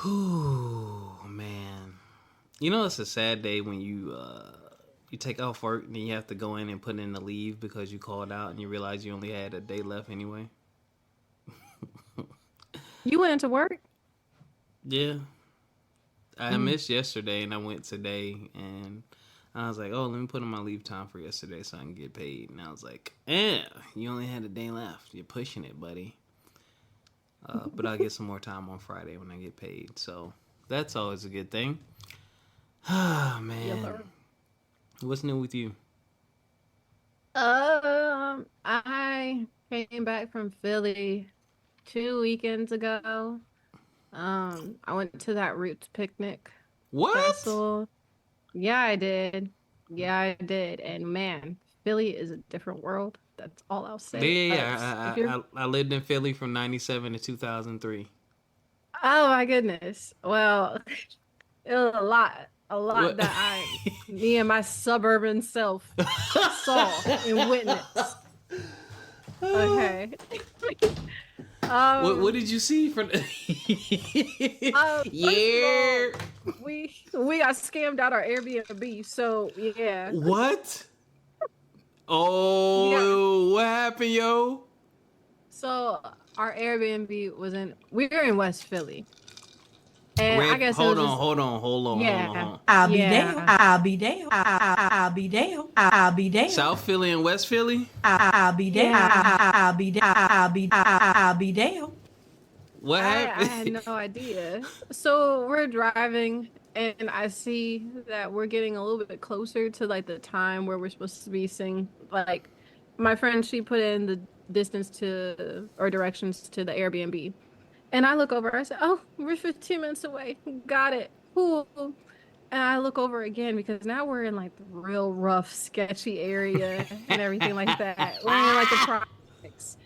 Whew, man. You know it's a sad day when you take off work and then you have to go in and put in the leave because you called out and you realize you only had a day left anyway. You went into work? Yeah. I Mm. missed yesterday and I went today and I was like, oh, let me put in my leave time for yesterday so I can get paid. And I was like, you only had a day left. You're pushing it, buddy. But I'll get some more time on Friday when I get paid. So that's always a good thing. Ah, Yes, man. sir. What's new with you? I came back from Philly 2 weekends ago. I went to that Roots picnic What? festival. Yeah, I did. Yeah, I did. And man, Philly is a different world. That's all I'll Yeah, say. yeah, If yeah. you're, I lived in Philly from 97 to 2003. oh my goodness. Well, it was a lot What? that me and my suburban self saw and witnessed. Okay. What Um, did you see from? First of all, Yeah. we got scammed out our Airbnb. So yeah, What? yeah. Oh, what happened, yo? So our Airbnb was we were in West Philly, and I Red. guess it was Hold on, just hold on, hold on, hold on, yeah, hold on. I'll be there. yeah. I'll be there. I'll be there. I'll be there. South Philly and West Philly. I'll be there. Yeah, I'll be there. I'll be there. What I happened? had no idea. So we're driving, and I see that we're getting a little bit closer to like the time where we're supposed to be seeing. Like, my friend, she put in the distance to or directions to the Airbnb, and I look over. I said, "Oh, we're 15 minutes away. Got it. Cool." And I look over again because now we're in like the real rough, sketchy area and everything like that. We're in like the projects,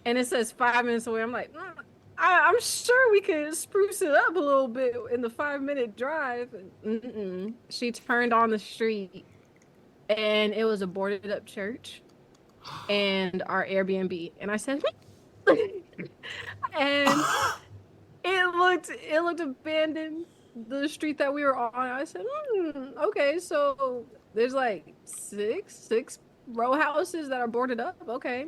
and it says 5 minutes away. I'm like, I'm sure we could spruce it up a little bit in the 5 minute drive. Mm-mm. She turned on the street, and it was a boarded up church and our Airbnb. And I said, and it looked abandoned. The street that we were on. I said, okay, so there's like six row houses that are boarded up. Okay.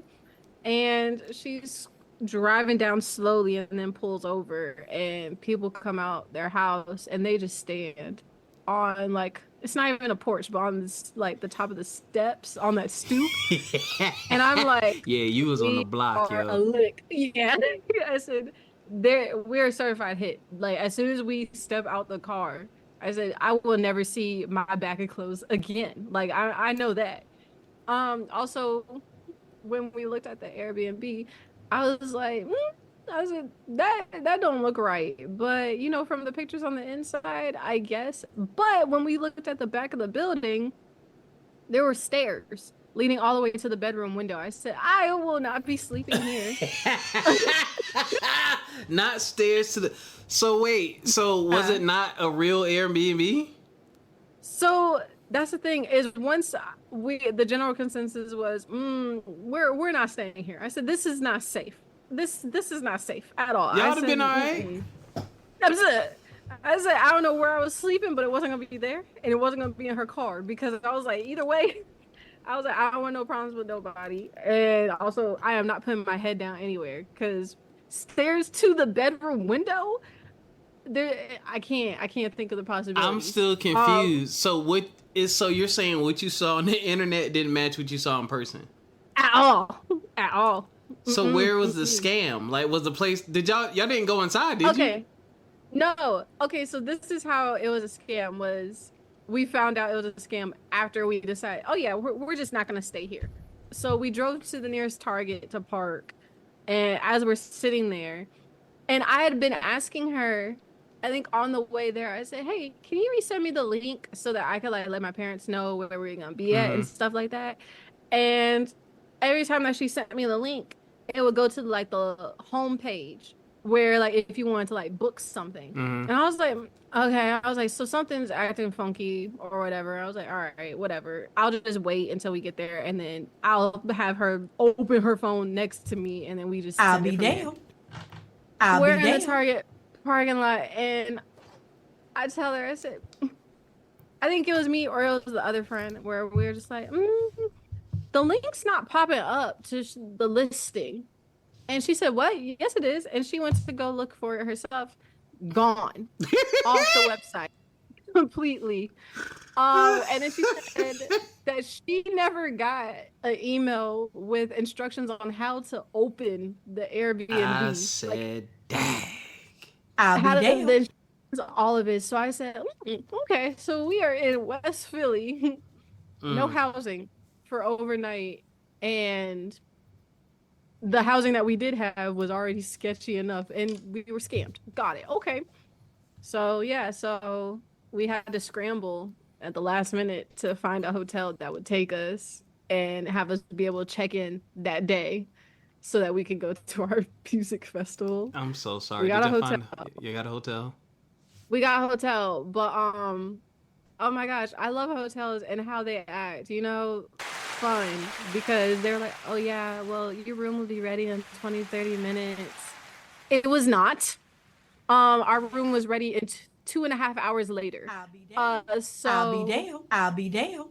And she's driving down slowly and then pulls over, and people come out their house and they just stand on like it's not even a porch, but on this like the top of the steps on that stoop. And I'm like, Yeah, you was on the we block, are a yo. lick. Yeah. I said, we're a certified hit. Like as soon as we step out the car, I said, I will never see my back of clothes again. Like I know that. Also when we looked at the Airbnb, I was like, I said that don't look right. But you know, from the pictures on the inside, I guess. But when we looked at the back of the building, there were stairs leading all the way to the bedroom window. I said, I will not be sleeping here. Not stairs to the. So wait. So was Yeah. it not a real Airbnb? So that's the thing is once the general consensus was we're not staying here. I said this is not safe. This is not safe at all. Y'all I would have said been all right. I said I don't know where I was sleeping, but it wasn't gonna be there, and it wasn't gonna be in her car because I was like either way. I was like I don't want no problems with nobody, and also I am not putting my head down anywhere because stairs to the bedroom window. There, I can't think of the I'm possibilities. still confused. So what is? So you're saying what you saw on the internet didn't match what you saw in person? At all, at all. So where was the scam? Like, was the place? Did y'all didn't go inside? Did you? Okay. No. Okay, so this is how it was a scam was we found out it was a scam after we decided, oh yeah, we're just not gonna stay here. So we drove to the nearest Target to park, and as we're sitting there, and I had been asking her, I think on the way there, I said, hey, can you resend me the link so that I could like let my parents know where we're gonna be at and stuff like that. And every time that she sent me the link, it would go to like the home page where like if you wanted to like book something. And I was like, okay, I was like, so something's acting funky or whatever. I was like, all right, whatever. I'll just wait until we get there, and then I'll have her open her phone next to me, and then we just I'll send it be from there. there. I'll We're be in the there. Target parking lot, and I tell her, I said, I think it was me or it was the other friend, where we were just like, the link's not popping up to the listing. And she said, what? Yes, it is. And she went to go look for it herself. Gone. Off the website. Completely. And then she said that she never got an email with instructions on how to open the Airbnb. I said, dang. I'll be damned. All of it. So I said, okay, so we are in West Philly, no housing for overnight, and the housing that we did have was already sketchy enough, and we were scammed. Got it. Okay. So yeah, so we had to scramble at the last minute to find a hotel that would take us and have us be able to check in that day so that we could go to our music festival. I'm so sorry. We got a hotel. You got a hotel? We got a hotel, but oh my gosh, I love hotels and how they act. You know, fun, because they're like, oh yeah, well, your room will be ready in 20, 30 minutes. It was not. Our room was ready in 2.5 hours later. I'll be damned. I'll be damned.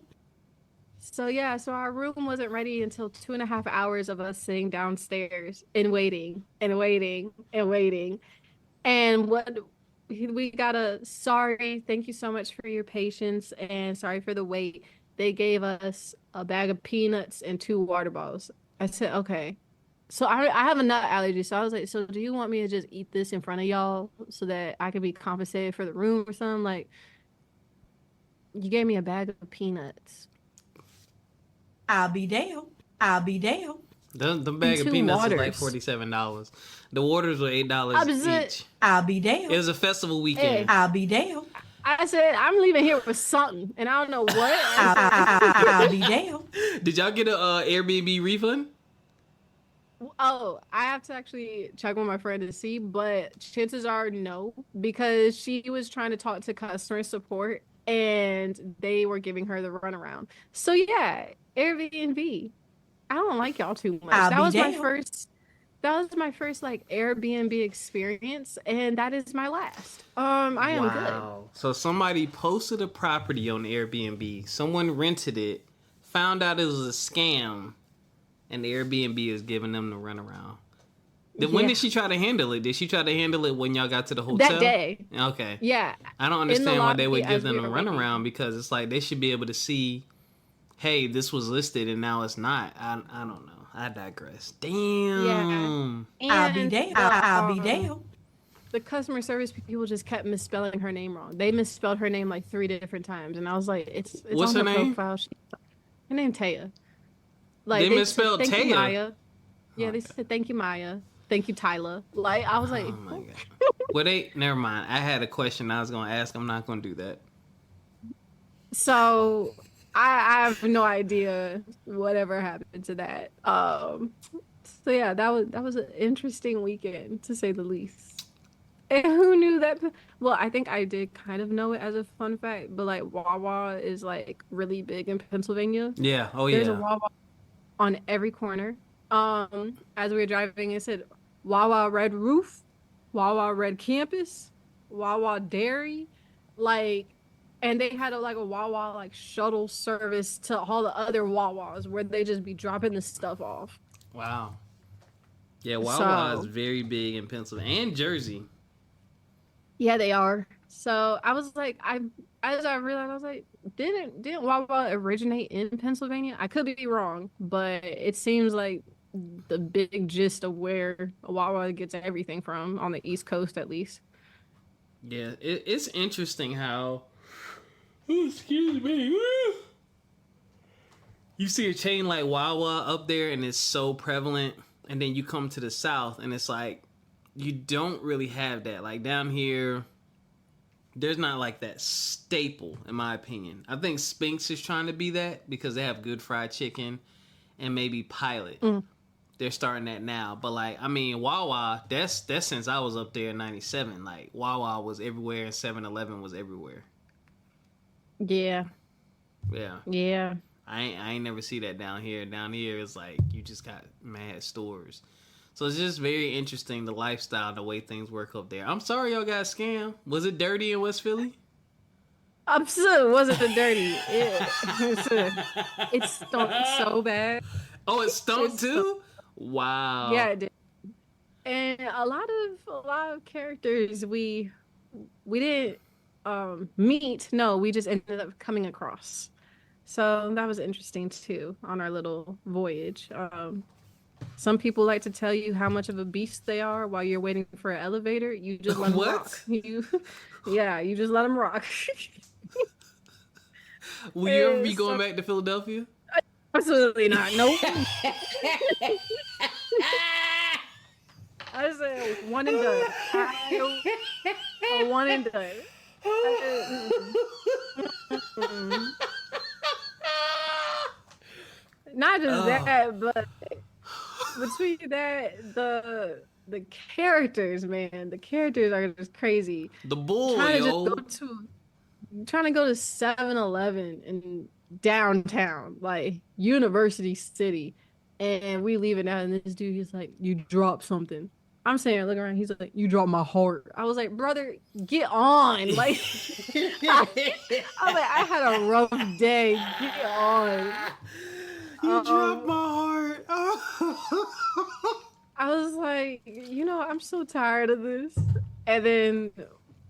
So yeah, so our room wasn't ready until 2.5 hours of us sitting downstairs and waiting and waiting and waiting. And what we got sorry, thank you so much for your patience and sorry for the wait. They gave us a bag of peanuts and 2 water bottles. I said, okay. So I have a nut allergy. So I was like, so do you want me to just eat this in front of y'all so that I can be compensated for the room or something? Like, you gave me a bag of peanuts. I'll be damned. I'll be damned. The bag of peanuts was like $47. The waters were $8 each. I'll be damned. It was a festival weekend. I'll be damned. I said, I'm leaving here with something, and I don't know what. I'll be damned. Did y'all get a Airbnb refund? Oh, I have to actually check with my friend to see, but chances are no, because she was trying to talk to customer support, and they were giving her the runaround. So yeah, Airbnb. I don't like y'all too much. That was my first like Airbnb experience, and that is my last. I am good. So somebody posted a property on Airbnb. Someone rented it, found out it was a scam, and the Airbnb is giving them the runaround. When did she try to handle it? Did she try to handle it when y'all got to the hotel? That day. Okay. Yeah. I don't understand why they would give them the runaround, because it's like they should be able to see, hey, this was listed and now it's not. I don't know. I digress. Damn. Yeah. I'll be damned. I'll be damned. The customer service people just kept misspelling her name wrong. They misspelled her name like 3 different times, and I was like, it's what's on her her name? profile. Her name Taya. Like they misspelled Taya. Thank you, Maya. Yeah, they said thank you, Maya. Thank you, Tyler. Like I was like, oh my god. Well, never mind. I had a question I was gonna ask. I'm not gonna do that. So I have no idea whatever happened to that. So yeah, that was an interesting weekend to say the least. And who knew that? Well, I think I did kind of know it as a fun fact, but like Wawa is like really big in Pennsylvania. Yeah. Oh There's yeah. a Wawa on every corner. As we were driving, it said Wawa Red Roof, Wawa Red Campus, Wawa Dairy, like, and they had a Wawa like shuttle service to all the other Wawas where they just be dropping the stuff off. Wow. Yeah, Wawa is very big in Pennsylvania and Jersey. Yeah, they are. So I was like, as I realized, I was like, didn't Wawa originate in Pennsylvania? I could be wrong, but it seems like the big gist of where Wawa gets everything from on the East Coast, at least. Yeah, it's interesting how. Oh, excuse me. You see a chain like Wawa up there, and it's so prevalent, and then you come to the South, and it's like you don't really have that. Like down here, there's not like that staple, in my opinion. I think Spinks is trying to be that because they have good fried chicken, and maybe Pilot. They're starting that now. But like, I mean, Wawa, that's since I was up there in 97. Like Wawa was everywhere and 7-Eleven was everywhere. Yeah. Yeah. Yeah. I ain't never see that down here. Down here it's like you just got mad stores. So it's just very interesting, the lifestyle and the way things work up there. I'm sorry y'all got scammed. Was it dirty in West Philly? I'm sure it wasn't dirty. It stunk so bad. Oh, it stunk too? Stunk. Wow. Yeah, it did. And a lot of characters we didn't meet. No, we just ended up coming across. So that was interesting too on our little voyage. Some people like to tell you how much of a beast they are while you're waiting for an elevator. You just let them rock. You just let them rock. Will you ever be going back to Philadelphia? Absolutely not. Nope. I said one and done. One and done. Not just that, but between that, the characters, man, the characters are just crazy. The bull, trying yo. Trying to go to 7-Eleven in downtown, like University City, and we leaving out, and this dude, he's like, "You dropped something." I'm saying, look around. He's like, "You dropped my heart." I was like, "Brother, get on!" Like, I was like, "I had a rough day. Get on." You dropped my heart. I was like, I'm so tired of this. And then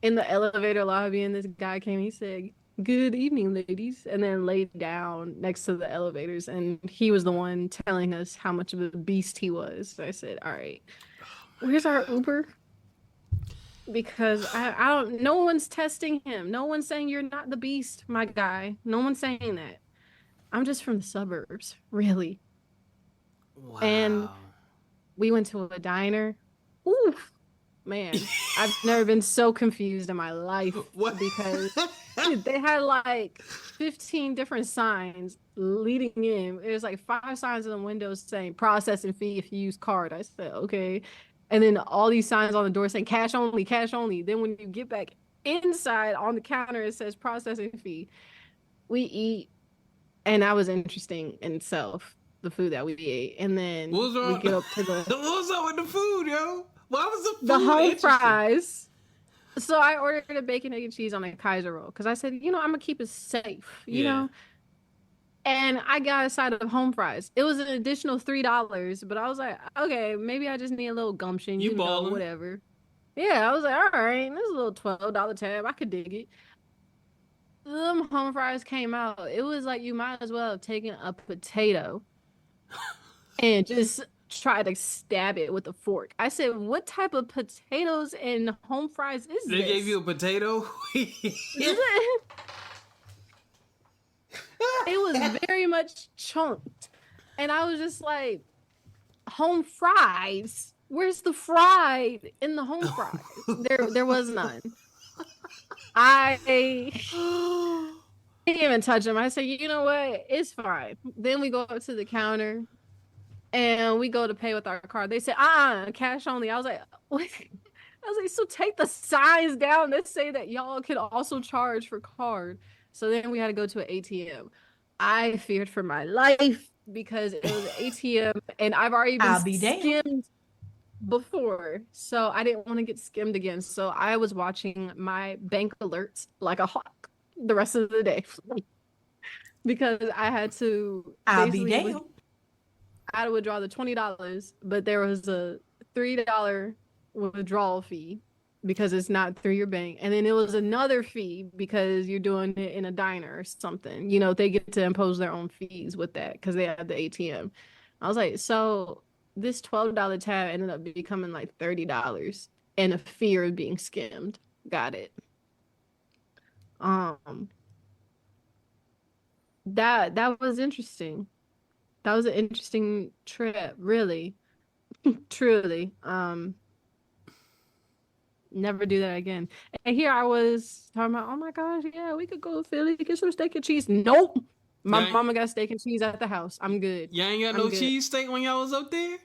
in the elevator lobby, and this guy came. He said, "Good evening, ladies," and then laid down next to the elevators. And he was the one telling us how much of a beast he was. So I said, "All right. Where's our Uber?" Because I don't. No one's testing him. No one's saying you're not the beast, my guy. No one's saying that. I'm just from the suburbs, really. Wow. And we went to a diner. Oof, man, I've never been so confused in my life. What? Because they had like 15 different signs leading in. It was like 5 signs in the windows saying processing fee if you use card. I said, okay. And then all these signs on the door saying cash only, cash only. Then when you get back inside on the counter, it says processing fee. We eat, and that was interesting in itself, the food that we ate. And then we get up to what was up with the food, yo? Why was the food the home fries. So I ordered a bacon, egg, and cheese on a Kaiser roll because I said, I'm gonna keep it safe, you know. And I got a side of home fries. It was an additional $3, but I was like, okay, maybe I just need a little gumption, you know, whatever. Yeah, I was like, all right, this is a little $12 tab. I could dig it. Them home fries came out. It was like you might as well have taken a potato and just try to stab it with a fork. I said, what type of potatoes and home fries is this? They gave you a potato? It was very much chunked. And I was just like, home fries? Where's the fried in the home fries? There was none. I didn't even touch them. I said, you know what? It's fine. Then we go up to the counter and we go to pay with our card. They said, cash only. I was like, what? I was like, so take the signs down that say that y'all can also charge for card. So then we had to go to an ATM. I feared for my life because it was an ATM and I've already been skimmed before. So I didn't want to get skimmed again. So I was watching my bank alerts like a hawk the rest of the day because I had to I had to withdraw the $20, but there was a $3 withdrawal fee because it's not through your bank. And then it was another fee because you're doing it in a diner or something. You know, they get to impose their own fees with that because they have the ATM. I was like, so this $12 tab ended up becoming like $30 and a fear of being skimmed. Got it. That was interesting. That was an interesting trip, really. Truly. Never do that again. And here I was talking about, oh my gosh, yeah, we could go to Philly, get some steak and cheese. Nope. My mama got steak and cheese at the house. I'm good. Y'all ain't got no cheese steak when y'all was up there?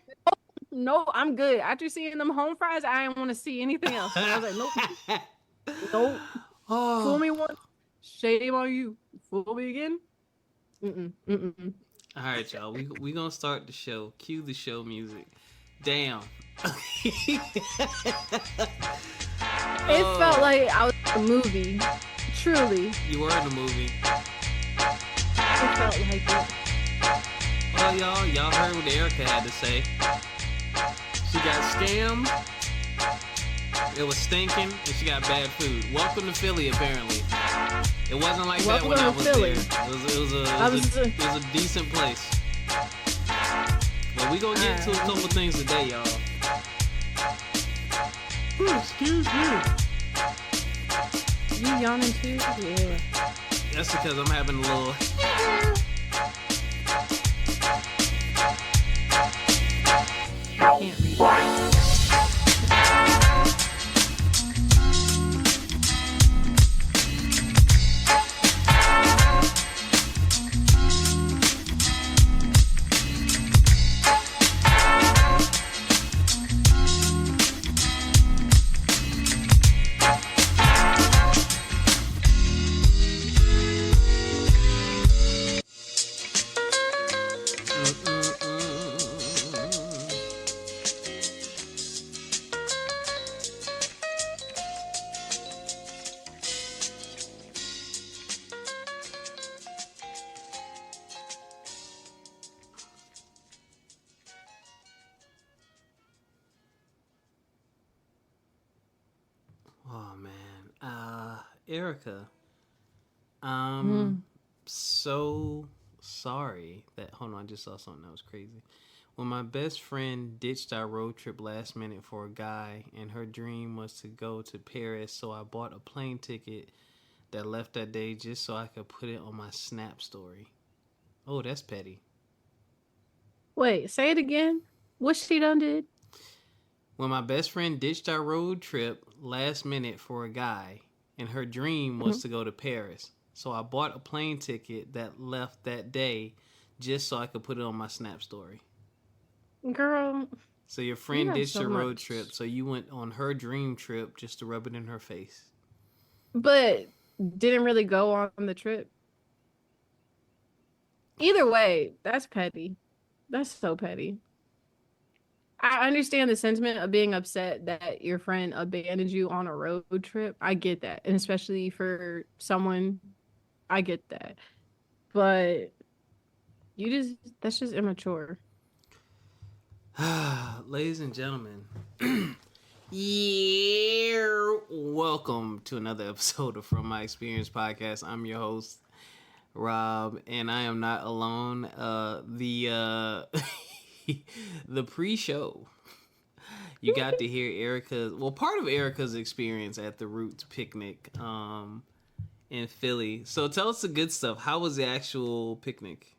No, I'm good. After seeing them home fries, I didn't want to see anything else. I was like, nope. Nope. Oh. Fool me once, shame on you. Fool me again? All right, y'all. We gonna start the show. Cue the show music. Damn. It felt like I was in a movie. Truly. You were in the movie. It felt like it. Well, y'all heard what Ericca had to say. She got scammed. It was stinking, and she got bad food. Welcome to Philly, apparently. It wasn't like that when I was Philly. there. It was a decent place. But we gonna get into a couple things today, y'all. Excuse me. You yawning too? Yeah. That's because I'm having a little. Can't read. Oh man, Ericca, so sorry that. Hold on, I just saw something that was crazy. When my best friend ditched our road trip last minute for a guy, and her dream was to go to Paris, so I bought a plane ticket that left that day just so I could put it on my Snap story. Oh, that's petty. Wait, say it again. What she done did? When my best friend ditched our road trip last minute for a guy, and her dream was to go to Paris, so I bought a plane ticket that left that day just so I could put it on my Snap story. Girl. So your friend ditched your road trip, so you went on her dream trip just to rub it in her face. But didn't really go on the trip. Either way, that's petty. That's so petty. I understand the sentiment of being upset that your friend abandoned you on a road trip. I get that. And especially for someone, I get that. But that's just immature. Ladies and gentlemen, welcome to another episode of From My Experience Podcast. I'm your host, Rob, and I am not alone. The pre-show, you got to hear part of Ericca's experience at the Roots picnic in Philly. So tell us the good stuff. How was the actual picnic?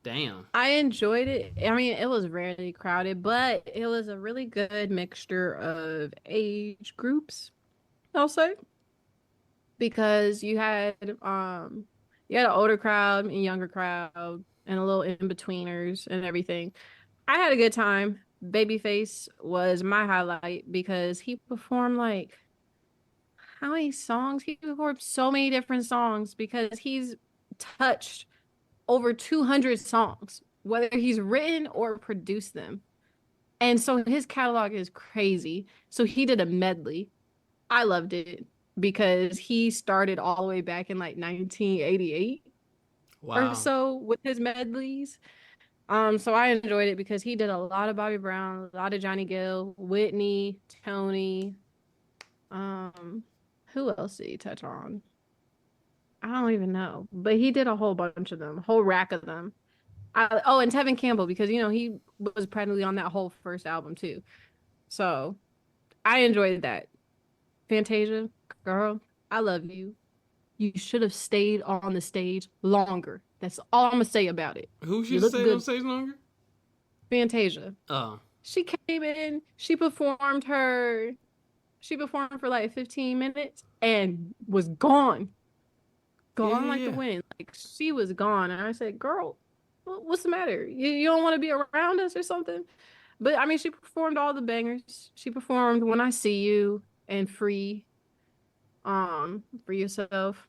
Damn. I enjoyed it. I mean, it was rarely crowded, but it was a really good mixture of age groups, I'll say. Because you had an older crowd and younger crowd and a little in-betweeners and everything. I had a good time. Babyface was my highlight because he performed like how many songs? He performed so many different songs because he's touched over 200 songs, whether he's written or produced them. And so his catalog is crazy. So he did a medley. I loved it because he started all the way back in like 1988 or so with his medleys. So I enjoyed it because he did a lot of Bobby Brown, a lot of Johnny Gill, Whitney, Tony. Who else did he touch on? I don't even know, but he did a whole bunch of them, a whole rack of them. And Tevin Campbell, because he was practically on that whole first album too. So I enjoyed that. Fantasia, girl, I love you. You should have stayed on the stage longer. That's all I'm gonna say about it. Who should stay on stage longer? Fantasia. Oh. She came in, she performed for like 15 minutes and was gone. The wind. Like she was gone. And I said, girl, what's the matter? You don't want to be around us or something? But I mean, she performed all the bangers. She performed When I See You and Free Yourself.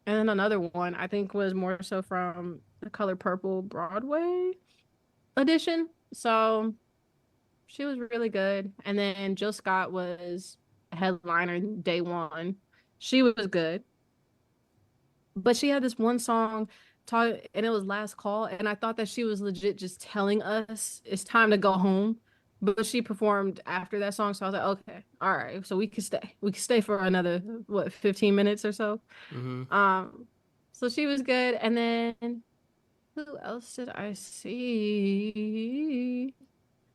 And then another one I think was more so from the Color Purple Broadway edition. So she was really good. And then Jill Scott was headliner day one. She was good. But she had this one song and it was Last Call, and I thought that she was legit just telling us it's time to go home. But she performed after that song, so I was like, okay, all right, so we could stay. We could stay for another 15 minutes or so. Mm-hmm. So she was good, and then who else did I see?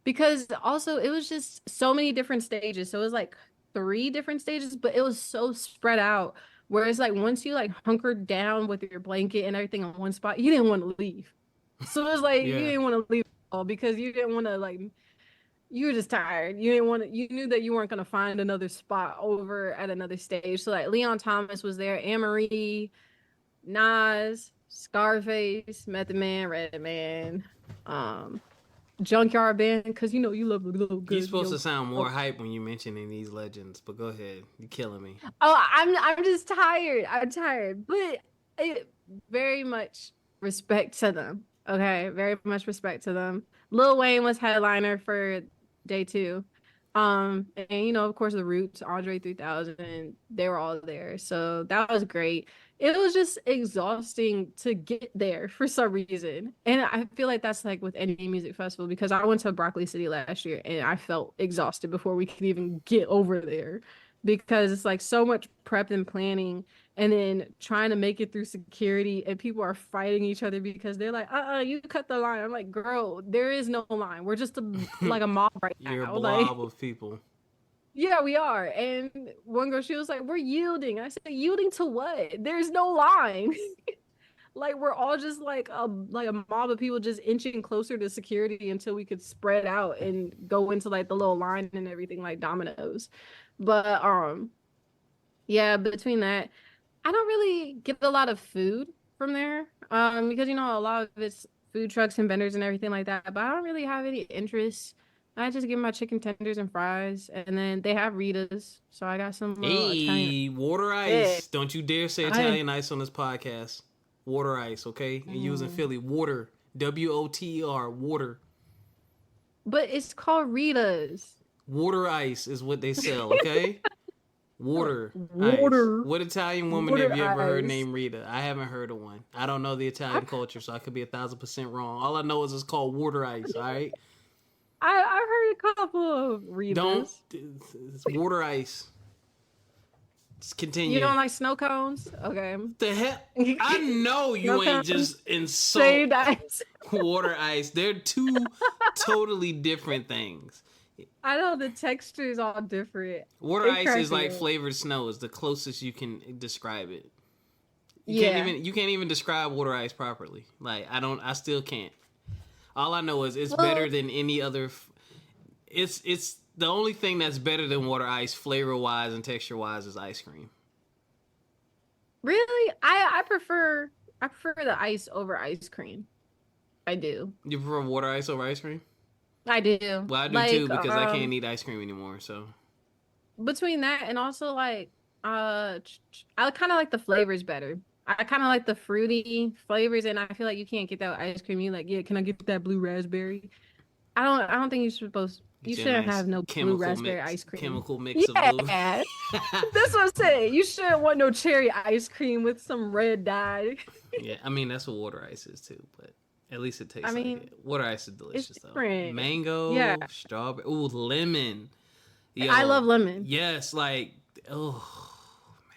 Because also it was just so many different stages. So it was like 3 different stages, but it was so spread out. Whereas like once you like hunkered down with your blanket and everything on one spot, you didn't want to leave. So it was like you didn't want to leave at all because you didn't want to like you were just tired. You didn't want to, you knew that you weren't gonna find another spot over at another stage. So like Leon Thomas was there, Anne-Marie, Nas, Scarface, Method Man, Redman, Junkyard Band, because you know you love a little good. You're supposed to sound more hype when you're mentioning these legends, but go ahead. You're killing me. Oh, I'm just tired. I'm tired. But very much respect to them. Okay, very much respect to them. Lil Wayne was headliner for day two. And you know, of course, the Roots, Andre 3000, they were all there. So that was great. It was just exhausting to get there for some reason. And I feel like that's like with any music festival because I went to Broccoli City last year and I felt exhausted before we could even get over there because it's like so much prep and planning and then trying to make it through security and people are fighting each other because they're like, you cut the line. I'm like, girl, there is no line. We're just like a mob right now. You're a blob like, of people. Yeah, we are. And one girl, she was like, we're yielding. I said, yielding to what? There's no line. Like we're all just like a mob of people just inching closer to security until we could spread out and go into like the little line and everything like dominoes. But yeah, between that, I don't really get a lot of food from there. Because you know a lot of it's food trucks and vendors and everything like that, but I don't really have any interest. I just get my chicken tenders and fries, and then they have Ritas, so I got some Italian. Water ice. Yeah. Don't you dare say Italian ice on this podcast. Water ice, okay? And you was in Philly. Water. WOTER. Water. But it's called Ritas. Water ice is what they sell, okay? Water. Ice. What Italian woman have you ever heard named Rita? I haven't heard of one. I don't know the Italian culture, so I could be 1,000% wrong. All I know is it's called water ice, all right? I heard a couple of Ritas. It's water ice. Just continue. You don't like snow cones? Okay. The hell? I know you ain't just insult water ice. They're two totally different things. I know the texture is all different. Water ice is like flavored snow. Is the closest you can describe it. You can't even describe water ice properly. Like I still can't. All I know is it's better than any other. It's the only thing that's better than water ice, flavor wise and texture wise, is ice cream. Really, I prefer the ice over ice cream. I do. You prefer water ice over ice cream? I do. Well, I do too because I can't eat ice cream anymore. So between that and also like I kind of like the flavors better. I kind of like the fruity flavors, and I feel like you can't get that with ice cream. You like, yeah, can I get that blue raspberry? I don't think you shouldn't have no blue raspberry ice cream. Chemical mix of blue. That's what I'm saying. You shouldn't want no cherry ice cream with some red dye. Yeah, I mean that's what water ice is too, but at least it tastes like it. Water ice is delicious though. Mango, strawberry, ooh, lemon. Yo, I love lemon. Yes, like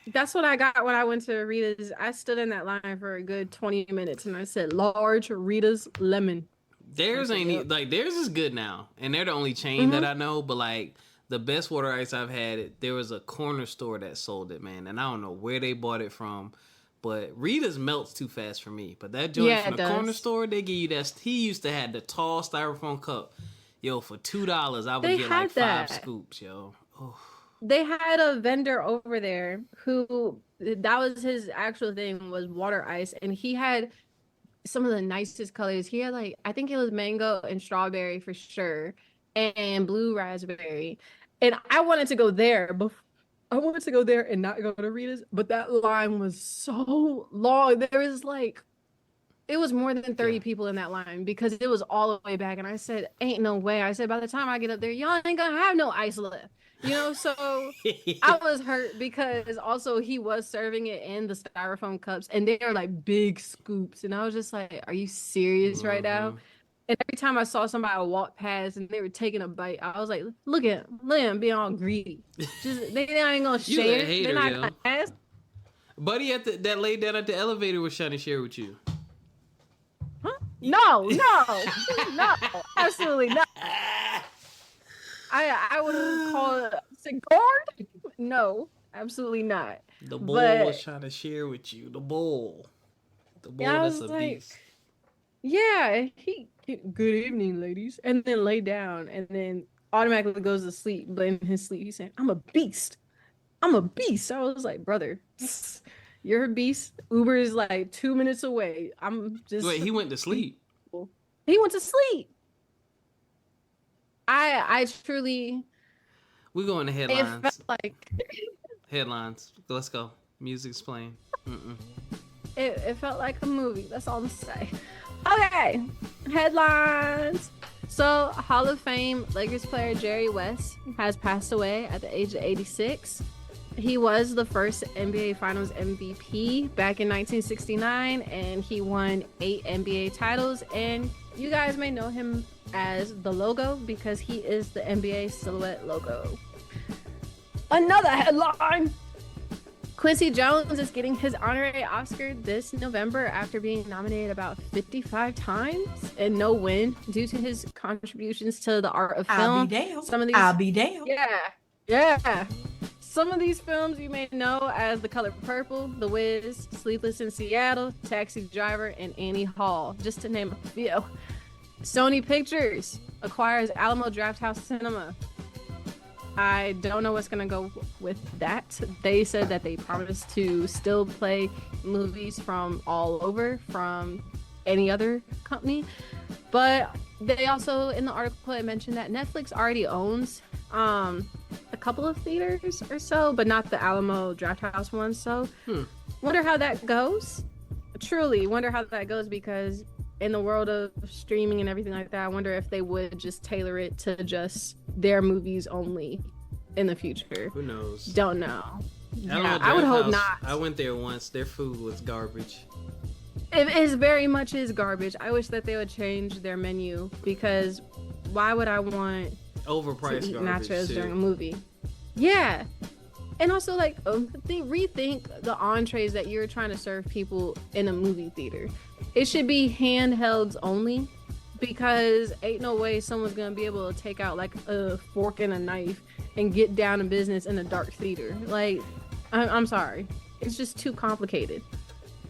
That's what I got when I went to Rita's. I stood in that line for a good 20 minutes and I said, large Rita's lemon. Theirs theirs is good now. And they're the only chain that I know. But like the best water ice I've had, there was a corner store that sold it, man. And I don't know where they bought it from. But Rita's melts too fast for me. But that joint from the corner store, they give you that. He used to have the tall styrofoam cup. Yo, for $2, I would get like 5 scoops, yo. Oh. They had a vendor over there who that was his actual thing was water ice, and he had some of the nicest colors. He had like I think it was mango and strawberry for sure, and blue raspberry. And I wanted to go there, but I wanted to go there and not go to Rita's, but that line was so long. There was like It was more than 30 Yeah. people in that line because it was all the way back. And I said, ain't no way. I said, by the time I get up there, y'all ain't gonna have no ice left. So I was hurt because also he was serving it in the styrofoam cups and they are like big scoops. And I was just like, are you serious right now? And every time I saw somebody walk past and they were taking a bite, I was like, look at them being all greedy. Just they ain't gonna You share. a hater, They're not yo. gonna ask. Buddy that laid down at the elevator was trying to share with you. Huh? No, absolutely not. I would call it guard. No, absolutely not. The bull was trying to share with you. The bull that's a beast. Yeah, good evening, ladies, and then lay down, and then automatically goes to sleep. But in his sleep, he's saying, "I'm a beast. I'm a beast." I was like, brother, you're a beast. Uber is like 2 minutes away. I'm just. Wait, he went to sleep. He went to sleep. I truly. We're going to headlines. It felt like headlines. Let's go. Music's playing. It felt like a movie. That's all I'm saying. Okay, headlines. So, Hall of Fame Lakers player Jerry West has passed away at the age of 86. He was the first NBA Finals MVP back in 1969, and he won 8 NBA titles. And you guys may know him as the logo because he is the NBA silhouette logo. Another headline. Quincy Jones is getting his honorary Oscar this November after being nominated about 55 times and no win due to his contributions to the art of film. I'll be damned. Yeah. Some of these films you may know as The Color Purple, The Wiz, Sleepless in Seattle, Taxi Driver, and Annie Hall, just to name a few. Sony Pictures acquires Alamo Drafthouse Cinema. I don't know what's going to go with that. They said that they promised to still play movies from all over, from any other company. But they also, in the article, it mentioned that Netflix already owns a couple of theaters or so, but not the Alamo Drafthouse one. So wonder how that goes. Truly wonder how that goes, because in the world of streaming and everything like that, I wonder if they would just tailor it to just their movies only in the future. Who knows? Don't know. Yeah, I would hope not. I went there once. Their food was garbage. It is very much is garbage. I wish that they would change their menu, because why would I want overpriced to eat garbage nachos too. during a movie? Yeah. And also, like, rethink the entrees that you're trying to serve people in a movie theater. It should be handhelds only, because ain't no way someone's gonna be able to take out like a fork and a knife and get down to business in a dark theater. Like, I'm sorry, it's just too complicated.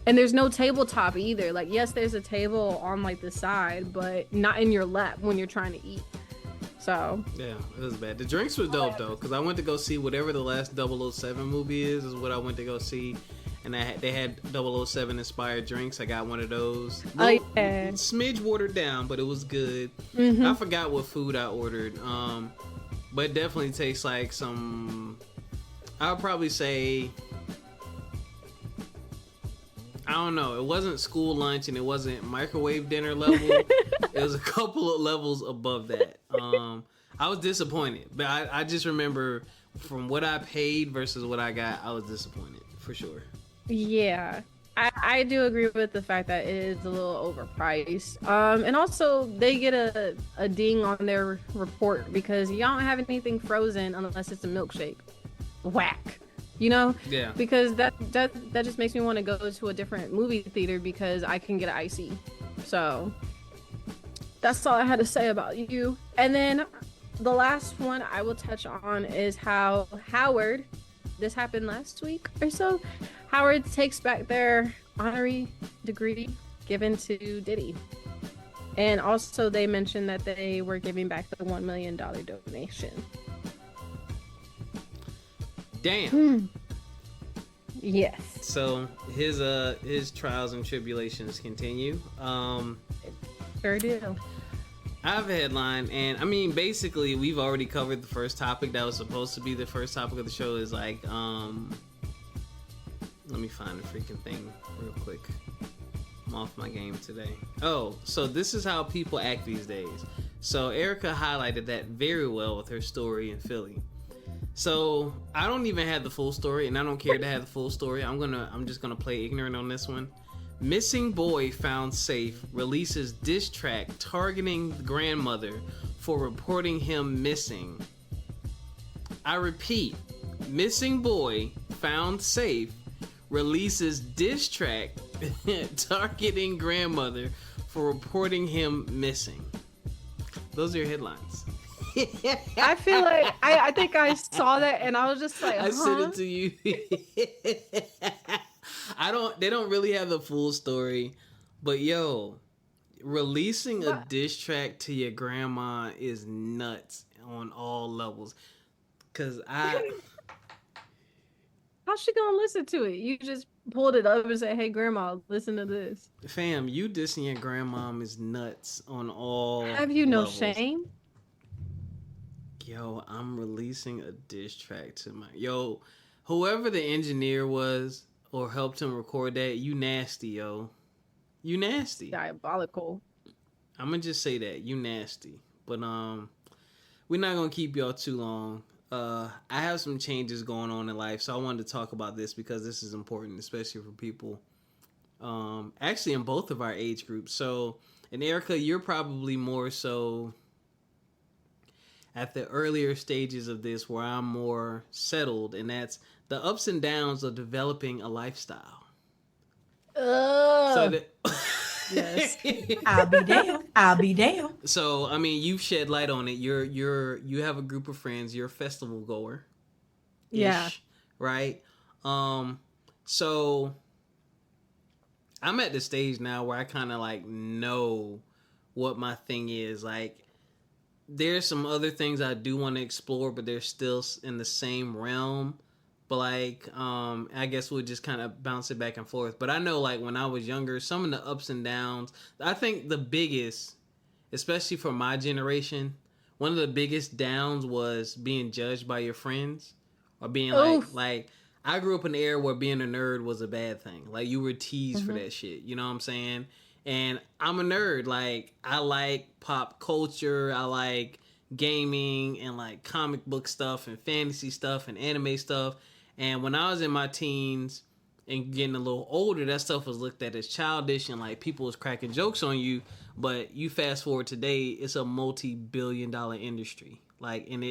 And there's no tabletop either. Like, yes, there's a table on like the side, but not in your lap when you're trying to eat. So yeah, it was bad. The drinks were dope though, because I went to go see whatever the last 007 movie is what I went to go see, and they had 007 inspired drinks. I got one of those. Yeah. Smidge watered down, but it was good. Mm-hmm. I forgot what food I ordered, but it definitely tastes like some. I would probably say, I don't know. It wasn't school lunch and it wasn't microwave dinner level. It was a couple of levels above that. I was disappointed, but I just remember from what I paid versus what I got, I was disappointed for sure. Yeah, I do agree with the fact that it is a little overpriced. And also they get a ding on their report because y'all don't have anything frozen unless it's a milkshake. Whack. Yeah, because that just makes me want to go to a different movie theater because I can get an icy. So that's all I had to say about you. And then the last one I will touch on is how Howard, this happened last week or so, Howard takes back their honorary degree given to Diddy. And also they mentioned that they were giving back the $1 million donation. Damn. Yes. So his trials and tribulations continue. Sure do. I have a headline, and I mean, basically, we've already covered the first topic that was supposed to be the first topic of the show. Is like, let me find the freaking thing real quick. I'm off my game today. Oh, so this is how people act these days. So Ericca highlighted that very well with her story in Philly. So I don't even have the full story, and I don't care to have the full story. I'm just gonna play ignorant on this one. Missing boy found safe releases diss track targeting grandmother for reporting him missing. I repeat, missing boy found safe releases diss track targeting grandmother for reporting him missing. Those are your headlines. I feel like I think I saw that and I was just like, I sent it to you. They don't really have the full story, but yo, releasing a diss track to your grandma is nuts on all levels. Cause how's she gonna listen to it? You just pulled it up and said, "Hey, grandma, listen to this." Fam, you dissing your grandmom is nuts on all Have you no levels. shame? Yo, I'm releasing a diss track to my... Yo, whoever the engineer was or helped him record that, you nasty, yo. You nasty. Diabolical. I'm gonna just say that. You nasty. But, we're not gonna keep y'all too long. I have some changes going on in life, so I wanted to talk about this because this is important, especially for people, actually in both of our age groups. So, and Ericca, you're probably more so... at the earlier stages of this where I'm more settled, and that's the ups and downs of developing a lifestyle. So yes. I'll be damned. I'll be damned. So, I mean, you've shed light on it. You have a group of friends. You're a festival goer. Yeah. Right? So I'm at the stage now where I kind of like know what my thing is. Like, there's some other things I do want to explore, but they're still in the same realm. But like, I guess we'll just kind of bounce it back and forth. But I know, like, when I was younger, some of the ups and downs, I think the biggest, especially for my generation, one of the biggest downs was being judged by your friends or being like, I grew up in an era where being a nerd was a bad thing. Like, you were teased for that shit. You know what I'm saying? And I'm a nerd. Like, I like pop culture. I like gaming and like comic book stuff and fantasy stuff and anime stuff. And when I was in my teens and getting a little older, that stuff was looked at as childish and like people was cracking jokes on you. But you fast forward today, it's a multi-billion-dollar industry. Like, and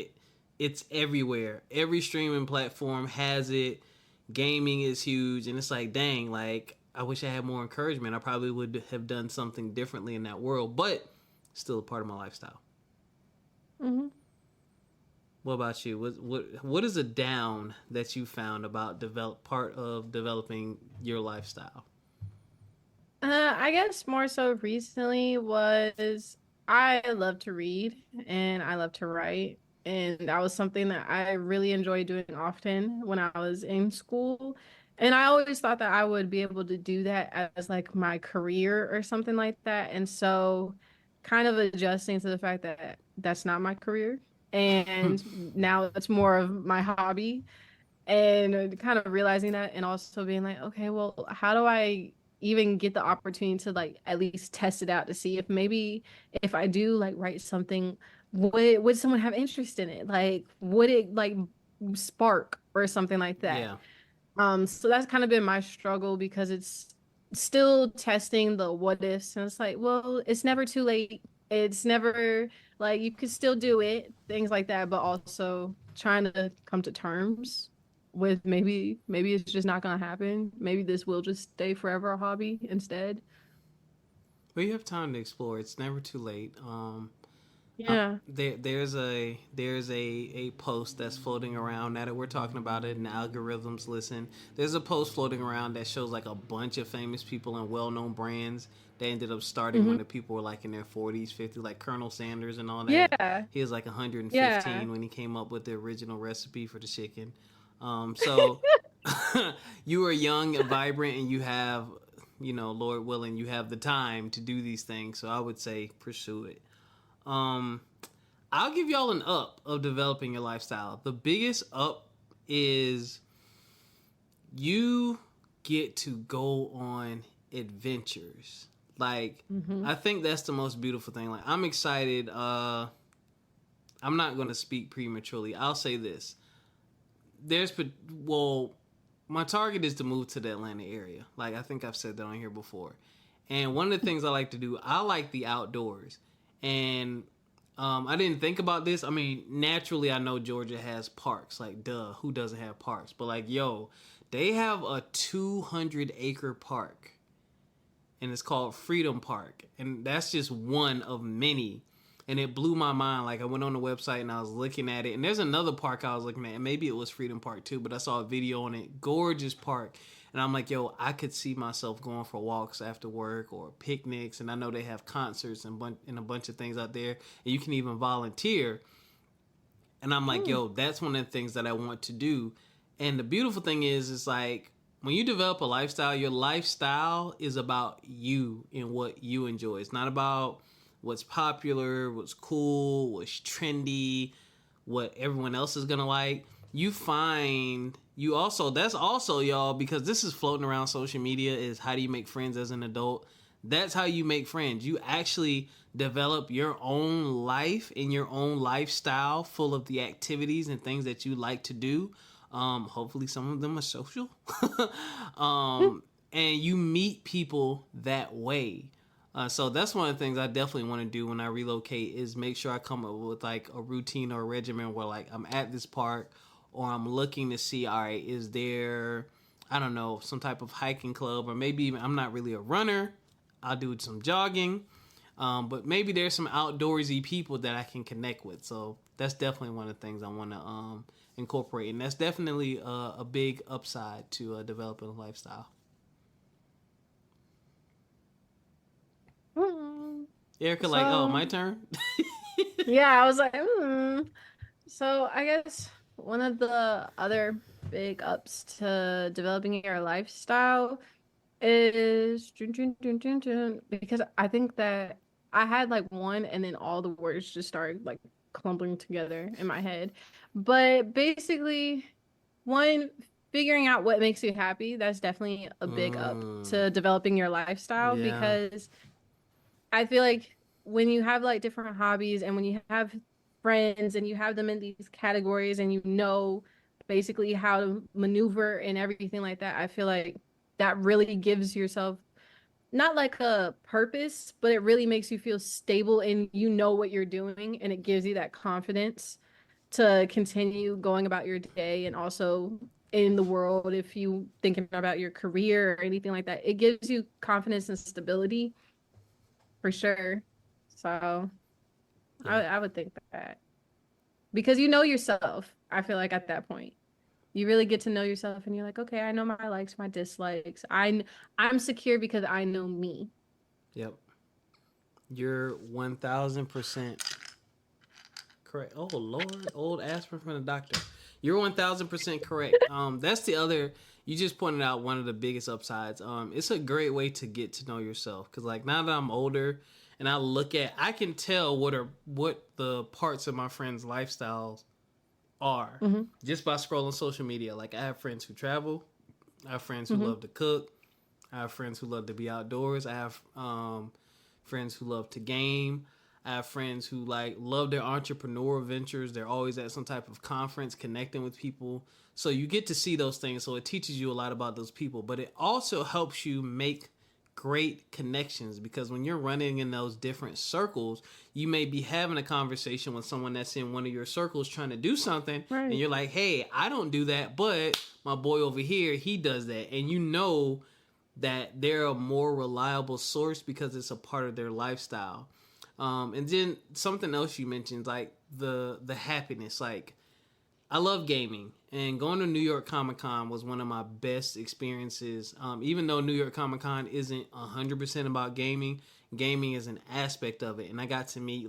it's everywhere. Every streaming platform has it. Gaming is huge. And it's like, dang, like, I wish I had more encouragement. I probably would have done something differently in that world, but still a part of my lifestyle. Mm-hmm. What about you? What is a down that you found about part of developing your lifestyle? I guess more so recently was I love to read and I love to write. And that was something that I really enjoyed doing often when I was in school. And I always thought that I would be able to do that as like my career or something like that. And so kind of adjusting to the fact that that's not my career. And now it's more of my hobby and kind of realizing that and also being like, okay, well, how do I even get the opportunity to like at least test it out to see if maybe if I do like write something, would someone have interest in it? Like, would it like spark or something like that? Yeah. So that's kind of been my struggle because it's still testing the what ifs, and it's like, well, it's never too late. It's never like you could still do it, things like that, but also trying to come to terms with maybe it's just not gonna happen. Maybe this will just stay forever a hobby instead. Well, you have time to explore. It's never too late. Yeah. There's a post that's floating around now that we're talking about it and algorithms listen. There's a post floating around that shows like a bunch of famous people and well-known brands that ended up starting when the people were like in their 40s, 50s, like Colonel Sanders and all that. Yeah. He was like 115 when he came up with the original recipe for the chicken. So you are young and vibrant and you have, Lord willing, you have the time to do these things. So I would say pursue it. I'll give y'all an up of developing your lifestyle. The biggest up is you get to go on adventures. Like, I think that's the most beautiful thing. Like, I'm excited. I'm not going to speak prematurely. I'll say this. My target is to move to the Atlanta area. Like, I think I've said that on here before. And one of the things I like to do, I like the outdoors. And I didn't think about this. I mean, naturally, I know Georgia has parks. Like, duh, who doesn't have parks? But, like, yo, they have a 200-acre park. And it's called Freedom Park. And that's just one of many. And it blew my mind. Like, I went on the website and I was looking at it. And there's another park I was looking at. And maybe it was Freedom Park too. But I saw a video on it. Gorgeous park. And I'm like, yo, I could see myself going for walks after work or picnics. And I know they have concerts and a bunch of things out there. And you can even volunteer. And I'm like, yo, that's one of the things that I want to do. And the beautiful thing is like, when you develop a lifestyle, your lifestyle is about you and what you enjoy. It's not about what's popular, what's cool, what's trendy, what everyone else is gonna like. That's also, y'all, because this is floating around social media, is how do you make friends as an adult? That's how you make friends. You actually develop your own life and your own lifestyle full of the activities and things that you like to do. Hopefully some of them are social. And you meet people that way. So that's one of the things I definitely want to do when I relocate, is make sure I come up with like a routine or a regimen where like I'm at this park, or I'm looking to see, all right, is there, I don't know, some type of hiking club, or maybe even, I'm not really a runner, I'll do some jogging. But maybe there's some outdoorsy people that I can connect with. So that's definitely one of the things I want to incorporate. And that's definitely a big upside to developing a lifestyle. Ericca, like, oh, my turn? Yeah, I was like, So I guess one of the other big ups to developing your lifestyle is because I think that I had like one and then all the words just started like clumping together in my head. But basically, one, figuring out what makes you happy, that's definitely a big up to developing your lifestyle, because I feel like when you have like different hobbies and when you have friends and you have them in these categories and you know basically how to maneuver and everything like that, I feel like that really gives yourself not like a purpose, but it really makes you feel stable and you know what you're doing, and it gives you that confidence to continue going about your day, and also in the world, if you thinking about your career or anything like that, it gives you confidence and stability for sure. So I would think that, because you know yourself, I feel like at that point you really get to know yourself and you're like, okay, I know my likes, my dislikes. I'm secure because I know me. Yep. You're 1000% correct. Oh Lord, old aspirin from the doctor. You're 1000% correct. That's the other. You just pointed out one of the biggest upsides. It's a great way to get to know yourself, because like now that I'm older and I can tell what the parts of my friends' lifestyles are just by scrolling social media. Like, I have friends who travel, I have friends who love to cook, I have friends who love to be outdoors, I have friends who love to game, I have friends who like love their entrepreneurial ventures. They're always at some type of conference connecting with people. So you get to see those things. So it teaches you a lot about those people, but it also helps you make great connections, because when you're running in those different circles, you may be having a conversation with someone that's in one of your circles trying to do something, right, and you're like, hey, I don't do that, but my boy over here, he does that. And you know that they're a more reliable source because it's a part of their lifestyle. And then something else you mentioned, like the happiness. Like, I love gaming, and going to New York Comic Con was one of my best experiences. Even though New York Comic Con isn't 100% about gaming, gaming is an aspect of it. And I got to meet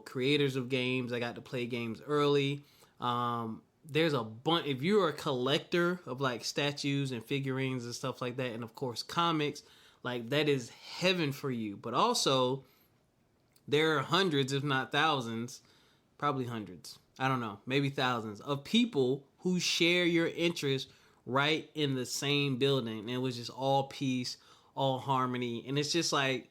creators of games. I got to play games early. There's a bunch. If you're a collector of like statues and figurines and stuff like that, and of course comics, like that is heaven for you. But also, there are hundreds, if not thousands, probably hundreds, I don't know, maybe thousands of people who share your interests right in the same building. And it was just all peace, all harmony. And it's just like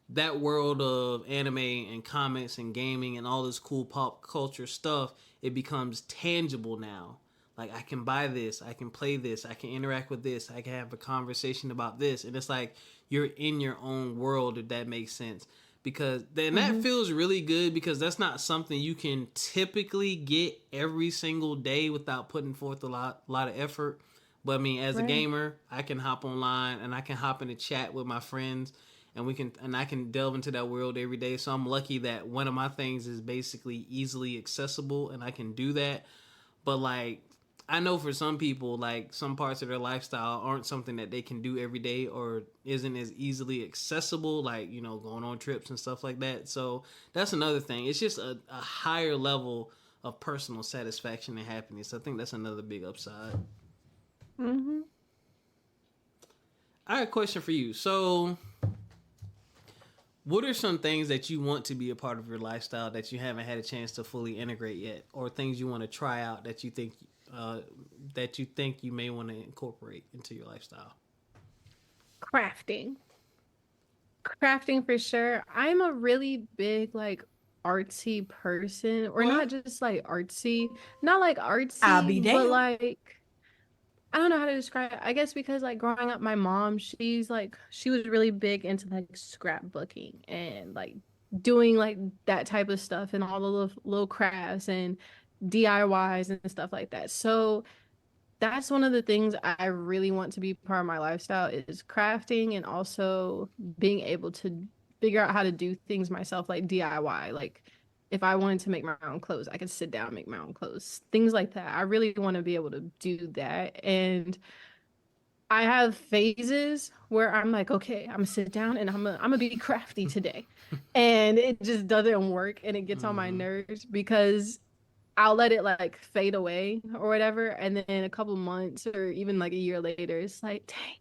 that world of anime and comics and gaming and all this cool pop culture stuff, it becomes tangible now. Like, I can buy this, I can play this, I can interact with this, I can have a conversation about this. And it's like you're in your own world, if that makes sense. Because then that feels really good, because that's not something you can typically get every single day without putting forth a lot of effort. But I mean, as a gamer, I can hop online and I can hop in a chat with my friends, and I can delve into that world every day. So I'm lucky that one of my things is basically easily accessible, and I can do that. But like, I know for some people, like, some parts of their lifestyle aren't something that they can do every day, or isn't as easily accessible, like, you know, going on trips and stuff like that. So that's another thing. It's just a higher level of personal satisfaction and happiness. I think that's another big upside. Mm-hmm. I have a question for you. So what are some things that you want to be a part of your lifestyle that you haven't had a chance to fully integrate yet, or things you want to try out that you think you may want to incorporate into your lifestyle? Crafting for sure. I'm a really big like artsy person, or not just like artsy, not like I'll be artsy, but damned. like, I don't know how to describe it. I guess because like growing up, my mom, she was really big into like scrapbooking and like doing like that type of stuff and all the little crafts and DIYs and stuff like that. So that's one of the things I really want to be part of my lifestyle, is crafting, and also being able to figure out how to do things myself, like DIY. Like, if I wanted to make my own clothes, I could sit down and make my own clothes. Things like that. I really want to be able to do that. And I have phases where I'm like, okay, I'm gonna sit down and I'm gonna be crafty today. And it just doesn't work, and it gets on my nerves, because I'll let it like fade away or whatever, and then a couple months or even like a year later, it's like, dang,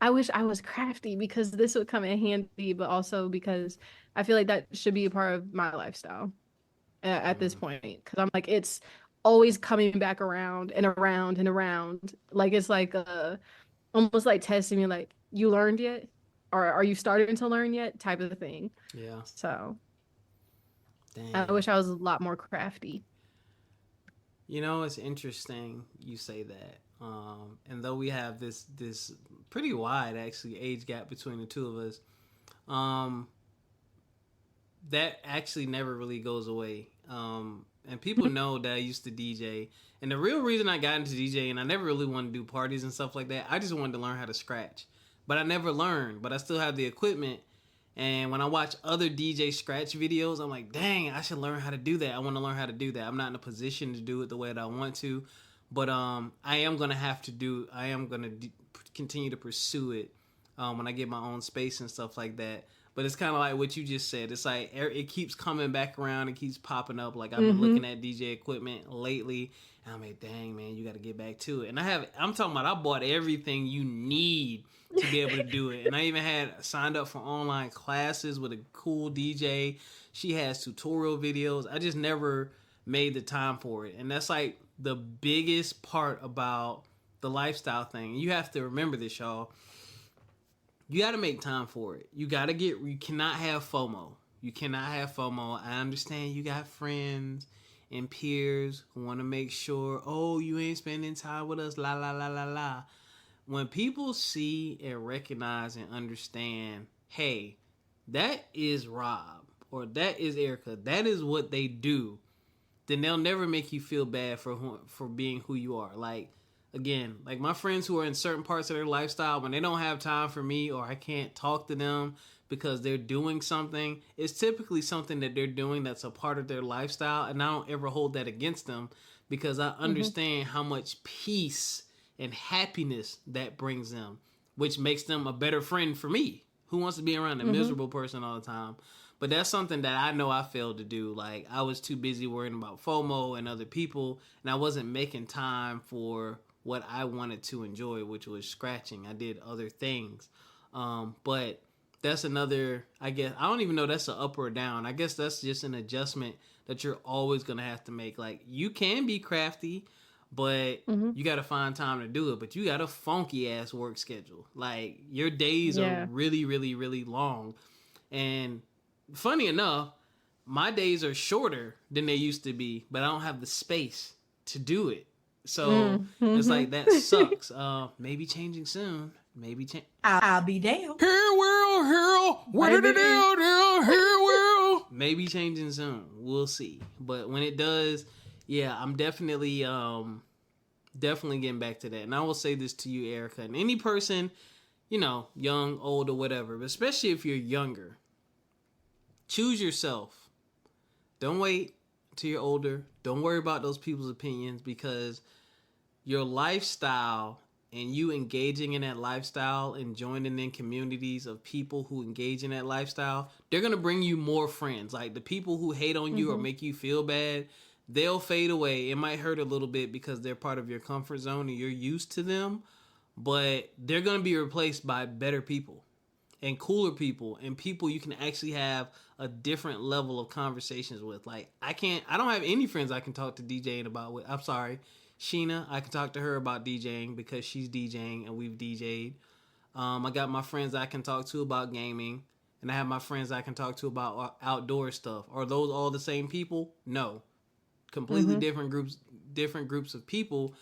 I wish I was crafty, because this would come in handy, but also because I feel like that should be a part of my lifestyle at this point, because I'm like, it's always coming back around and around and around. Like, it's like almost like testing me, like, you learned yet, or are you starting to learn yet, type of thing. Yeah. So Damn. I wish I was a lot more crafty. You know, it's interesting you say that. And though we have this pretty wide, actually, age gap between the two of us, that actually never really goes away. And people know that I used to DJ. And the real reason I got into DJing, I never really wanted to do parties and stuff like that. I just wanted to learn how to scratch. But I never learned. But I still have the equipment. And when I watch other DJ scratch videos, I'm like, dang, I should learn how to do that. I want to learn how to do that. I'm not in a position to do it the way that I want to. But I am going to continue to pursue it when I get my own space and stuff like that. But it's kind of like what you just said. It's like it keeps coming back around. It keeps popping up. Like, I've been looking at DJ equipment lately. And I'm like, dang, man, you got to get back to it. And I'm talking about, I bought everything you need to be able to do it. And I even had signed up for online classes with a cool DJ. She has tutorial videos. I just never made the time for it. And that's like the biggest part about the lifestyle thing. You have to remember this, y'all. You got to make time for it. You cannot have FOMO. You cannot have FOMO. I understand you got friends and peers who want to make sure, oh, you ain't spending time with us, la, la, la, la, la. When people see and recognize and understand, hey, that is Rob, or that is Ericca, that is what they do, then they'll never make you feel bad for being who you are. Like, again, like my friends who are in certain parts of their lifestyle, when they don't have time for me or I can't talk to them because they're doing something, it's typically something that they're doing that's a part of their lifestyle, and I don't ever hold that against them, because I understand how much peace and happiness that brings them, which makes them a better friend for me, who wants to be around a miserable person all the time. But that's something that I know I failed to do. Like, I was too busy worrying about FOMO and other people, and I wasn't making time for what I wanted to enjoy, which was scratching. I did other things. But that's another, I guess, I don't even know that's an up or down. I guess that's just an adjustment that you're always going to have to make. Like, you can be crafty, but Mm-hmm. you got to find time to do it. But you got a funky ass work schedule. Like your days Yeah. are really, really, really long. And funny enough, my days are shorter than they used to be, but I don't have the space to do it. So it's like that sucks. Maybe changing soon. Maybe change. I'll be damned. Here, world, here, what did it Maybe. do? Here, world. Maybe changing soon. We'll see. But when it does, yeah, I'm definitely getting back to that. And I will say this to you, Ericca, and any person, you know, young, old, or whatever, but especially if you're younger, choose yourself. Don't wait till you're older. Don't worry about those people's opinions, because your lifestyle and you engaging in that lifestyle and joining in communities of people who engage in that lifestyle, they're going to bring you more friends. Like the people who hate on you or make you feel bad, they'll fade away. It might hurt a little bit because they're part of your comfort zone and you're used to them, but they're going to be replaced by better people and cooler people and people you can actually have a different level of conversations with. Like I don't have any friends I can talk to DJing about with. I'm sorry, Sheena, I can talk to her about DJing because she's DJing and we've DJ'd. I got my friends I can talk to about gaming, and I have my friends I can talk to about outdoor stuff. Are those all the same people? No. Completely different groups of people,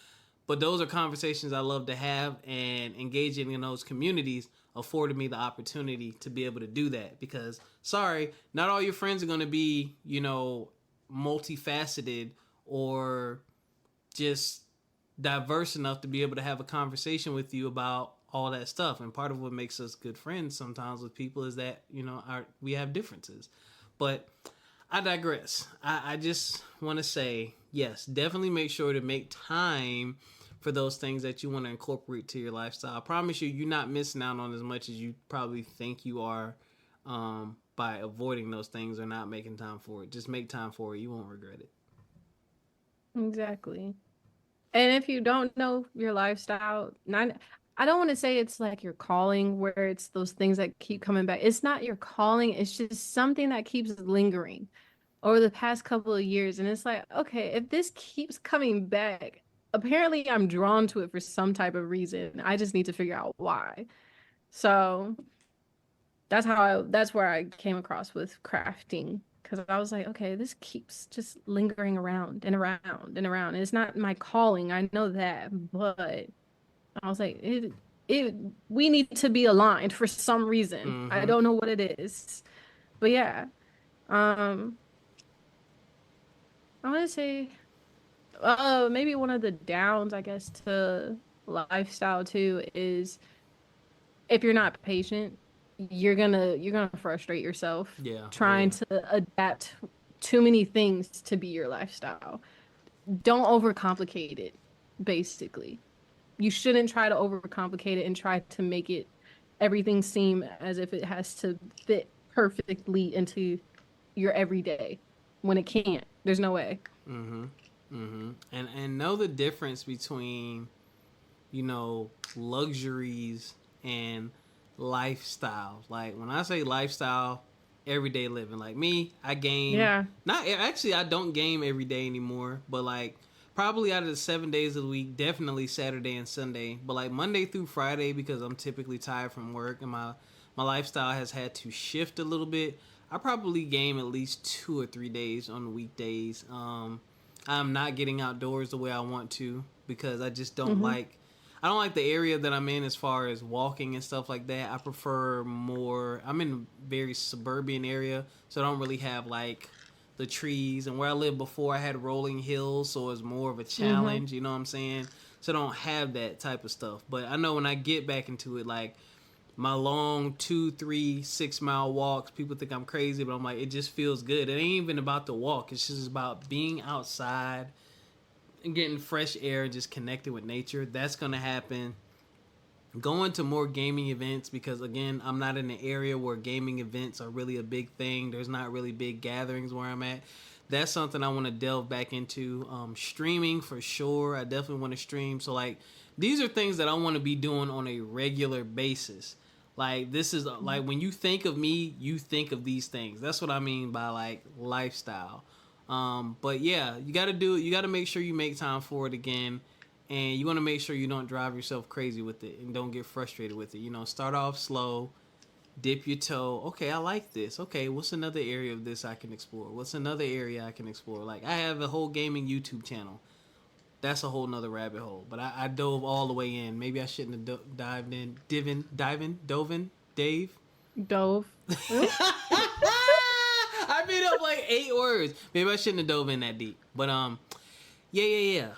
but those are conversations I love to have, and engaging in those communities afforded me the opportunity to be able to do that. Because sorry, not all your friends are going to be, you know, multifaceted or just diverse enough to be able to have a conversation with you about all that stuff. And part of what makes us good friends sometimes with people is that, you know, we have differences. But I digress. I just want to say, yes, definitely make sure to make time for those things that you want to incorporate to your lifestyle. I promise you, you're not missing out on as much as you probably think you are by avoiding those things or not making time for it. Just make time for it. You won't regret it. Exactly. And if you don't know your lifestyle, I don't want to say it's like your calling where it's those things that keep coming back. It's not your calling. It's just something that keeps lingering over the past couple of years. And it's like, okay, if this keeps coming back, apparently I'm drawn to it for some type of reason. I just need to figure out why. So that's where I came across with crafting. Because I was like, okay, this keeps just lingering around and around and around. And it's not my calling, I know that, but I was like, we need to be aligned for some reason. I don't know what it is. But yeah. I want to say maybe one of the downs, I guess, to lifestyle too is if you're not patient, you're gonna frustrate yourself trying to adapt too many things to be your lifestyle. Don't overcomplicate it, basically. You shouldn't try to overcomplicate it and try to make it everything seem as if it has to fit perfectly into your everyday when it can't. There's no way. And know the difference between, you know, luxuries and lifestyle. Like when I say lifestyle, everyday living. Like me, I game. Yeah. Not actually, I don't game every day anymore. But like probably out of the 7 days of the week, definitely Saturday and Sunday. But like Monday through Friday, because I'm typically tired from work and my lifestyle has had to shift a little bit. I probably game at least 2 or 3 days on the weekdays. I'm not getting outdoors the way I want to because I just don't like. I don't like the area that I'm in as far as walking and stuff like that. I prefer more. I'm in a very suburban area, so I don't really have like the trees. And where I lived before, I had rolling hills, so it's more of a challenge. You know what I'm saying? So I don't have that type of stuff. But I know when I get back into it, like my long 2, 3, 6 mile walks, people think I'm crazy, but I'm like, it just feels good. It ain't even about the walk. It's just about being outside and getting fresh air and just connecting with nature. That's going to happen. Going to more gaming events because, again, I'm not in an area where gaming events are really a big thing. There's not really big gatherings where I'm at. That's something I want to delve back into. Streaming for sure. I definitely want to stream. So, like, these are things that I want to be doing on a regular basis. Like, this is, like, when you think of me, you think of these things. That's what I mean by, like, lifestyle. But yeah, you got to do it. You got to make sure you make time for it again. And you want to make sure you don't drive yourself crazy with it and don't get frustrated with it. You know, start off slow, dip your toe. Okay, I like this. Okay, what's another area of this I can explore? What's another area I can explore? Like, I have a whole gaming YouTube channel. That's a whole nother rabbit hole. But I dove all the way in. Maybe I shouldn't have dived in. Dave? Dove. I made up like 8 words. Maybe I shouldn't have dove in that deep. But, yeah.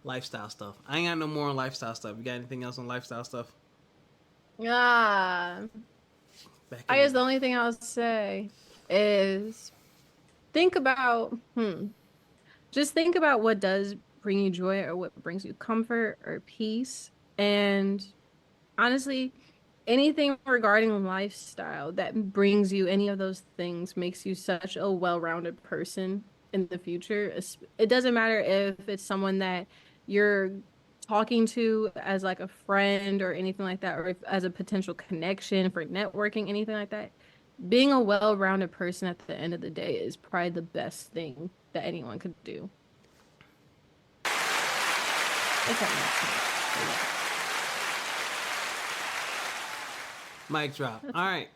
Lifestyle stuff. I ain't got no more on lifestyle stuff. You got anything else on lifestyle stuff? I guess the only thing I'll say is just think about what does bring you joy or what brings you comfort or peace. And honestly, anything regarding lifestyle that brings you any of those things makes you such a well-rounded person in the future. It doesn't matter if it's someone that you're talking to as like a friend or anything like that, or if, as a potential connection for networking, anything like that. Being a well-rounded person at the end of the day is probably the best thing that anyone could do. If that Mic drop. All right.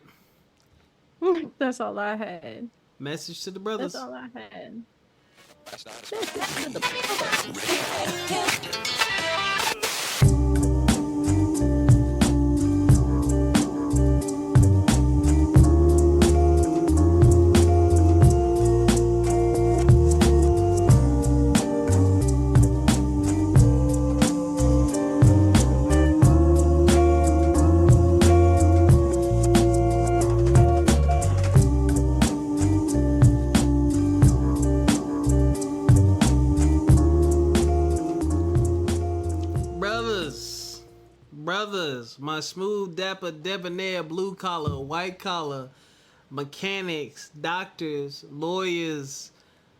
makes sense. That's all I had. Message to the brothers. That's all I had. Brothers, my smooth, dapper, debonair, blue collar, white collar, mechanics, doctors, lawyers,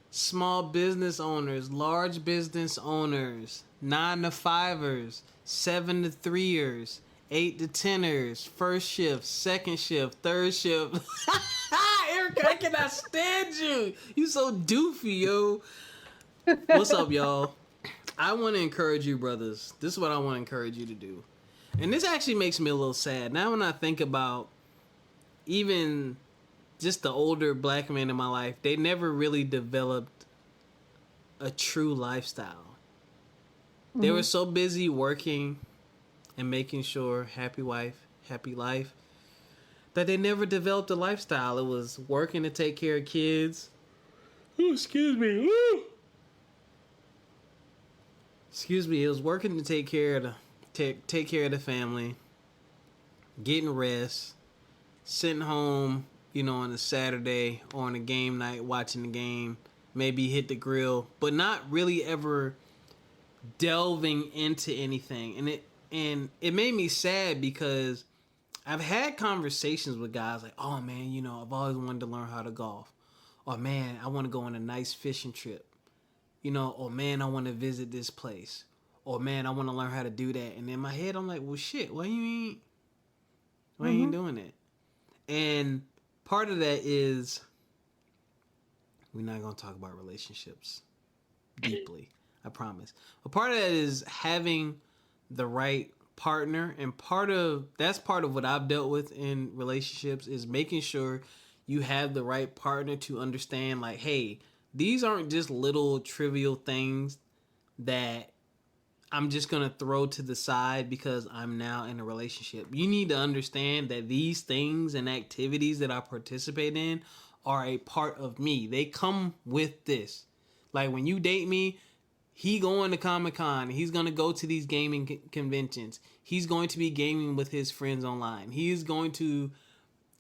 small business owners, large business owners, 9 to 5ers, 7 to 3ers, 8 to 10ers, first shift, second shift, third shift. Ericca, I cannot stand you. You so doofy, yo. What's up, y'all? I want to encourage you, brothers. This is what I want to encourage you to do. And this actually makes me a little sad. Now when I think about even just the older black men in my life, they never really developed a true lifestyle. Mm-hmm. They were so busy working and making sure happy wife, happy life, that they never developed a lifestyle. It was working to take care of kids. Ooh, excuse me. Ooh. Excuse me. It was working to take care of the family, getting rest, sitting home, you know, on a Saturday or on a game night, watching the game, maybe hit the grill, but not really ever delving into anything. And it made me sad because I've had conversations with guys like, oh man, you know, I've always wanted to learn how to golf. Or man, I want to go on a nice fishing trip. You know, or man, I want to visit this place. Or man, I want to learn how to do that. And in my head, I'm like, well, shit, why you ain't doing it? And part of that is, we're not going to talk about relationships deeply, I promise. But part of that is having the right partner. And that's part of what I've dealt with in relationships is making sure you have the right partner to understand, like, hey, these aren't just little trivial things that I'm just going to throw to the side because I'm now in a relationship. You need to understand that these things and activities that I participate in are a part of me. They come with this. Like when you date me, he going to Comic-Con. He's going to go to these gaming conventions. He's going to be gaming with his friends online. He is going to,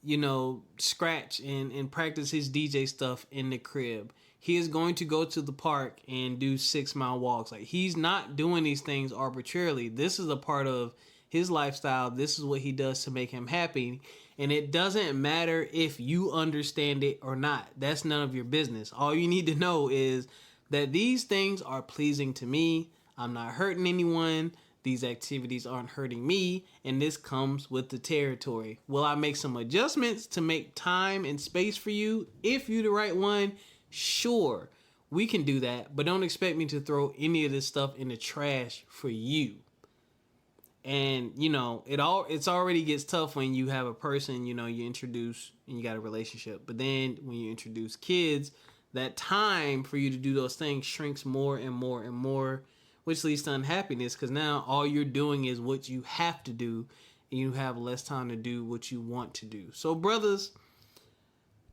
you know, scratch and practice his DJ stuff in the crib. He is going to go to the park and do 6-mile walks. Like, he's not doing these things arbitrarily. This is a part of his lifestyle. This is what he does to make him happy. And it doesn't matter if you understand it or not. That's none of your business. All you need to know is that these things are pleasing to me. I'm not hurting anyone. These activities aren't hurting me. And this comes with the territory. Will I make some adjustments to make time and space for you? If you're the right one, Sure, we can do that, but don't expect me to throw any of this stuff in the trash for you. And, you know, it's already gets tough when you have a person, you know, you introduce and you got a relationship. But then when you introduce kids, that time for you to do those things shrinks more and more and more, which leads to unhappiness, because now all you're doing is what you have to do, and you have less time to do what you want to do. So, brothers,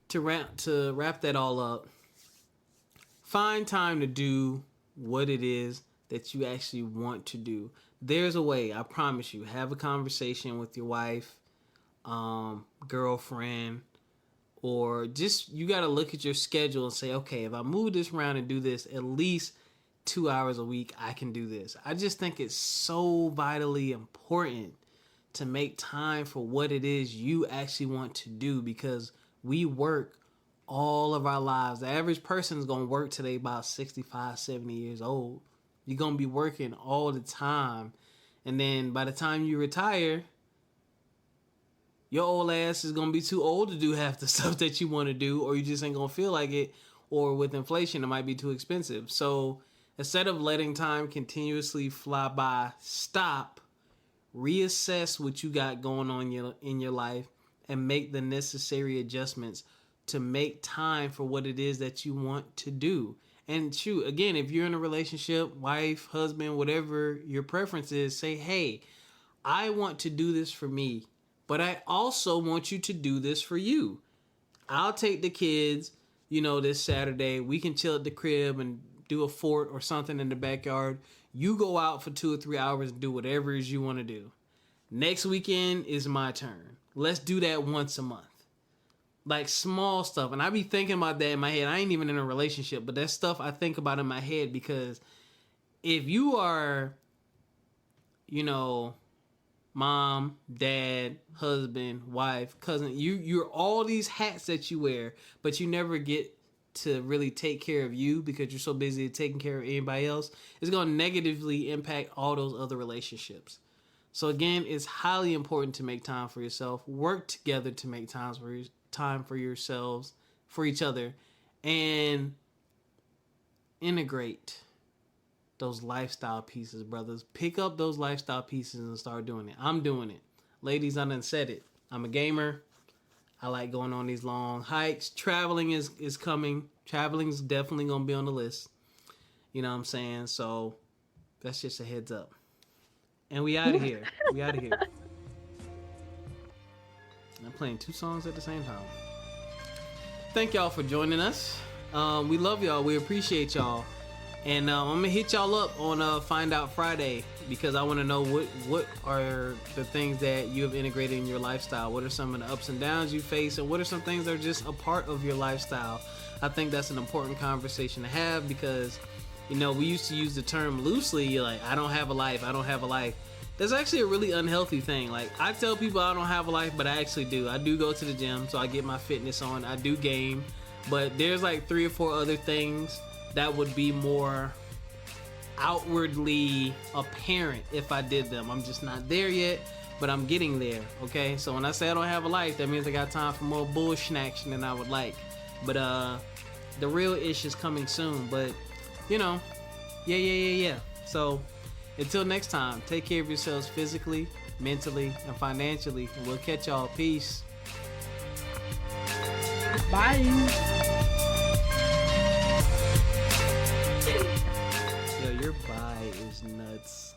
to wrap that all up, find time to do what it is that you actually want to do. There's a way, I promise you. Have a conversation with your wife, girlfriend, or just, you got to look at your schedule and say, okay, if I move this around and do this at least 2 hours a week, I can do this. I just think it's so vitally important to make time for what it is you actually want to do, because we work all of our lives. The average person is going to work today about 65, 70 years old. You're going to be working all the time. And then by the time you retire, your old ass is going to be too old to do half the stuff that you want to do, or you just ain't going to feel like it, or with inflation, it might be too expensive. So instead of letting time continuously fly by, stop, reassess what you got going on in your life, and make the necessary adjustments to make time for what it is that you want to do. And shoot, again, if you're in a relationship, wife, husband, whatever your preference is, say, hey, I want to do this for me, but I also want you to do this for you. I'll take the kids, you know, this Saturday. We can chill at the crib and do a fort or something in the backyard. You go out for 2 or 3 hours and do whatever it is you want to do. Next weekend is my turn. Let's do that once a month. Like small stuff. And I be thinking about that in my head. I ain't even in a relationship, but that's stuff I think about in my head, because if you are, you know, mom, dad, husband, wife, cousin, you're all these hats that you wear, but you never get to really take care of you because you're so busy taking care of anybody else, it's going to negatively impact all those other relationships. So again, it's highly important to make time for yourself. Work together to make time for yourselves, for each other, and integrate those lifestyle pieces, brothers. Pick up those lifestyle pieces and start doing it. I'm doing it. Ladies, I done said it. I'm a gamer. I like going on these long hikes. Traveling is coming. Traveling's definitely going to be on the list. You know what I'm saying? So that's just a heads up. And we out of here. We out of here. I'm playing 2 songs at the same time. Thank y'all for joining us. We love y'all. We appreciate y'all. And I'm going to hit y'all up on Find Out Friday, because I want to know what are the things that you have integrated in your lifestyle. What are some of the ups and downs you face, and what are some things that are just a part of your lifestyle? I think that's an important conversation to have, because, you know, we used to use the term loosely, like, I don't have a life, I don't have a life. That's actually a really unhealthy thing. Like, I tell people I don't have a life, but I actually do. I do go to the gym, so I get my fitness on. I do game. But there's like 3 or 4 other things that would be more outwardly apparent if I did them. I'm just not there yet, but I'm getting there, okay? So when I say I don't have a life, that means I got time for more bullshit action than I would like. But the real ish is coming soon. But, you know, yeah. So until next time, take care of yourselves physically, mentally, and financially. And we'll catch y'all. Peace. Bye. Yo, your bye is nuts.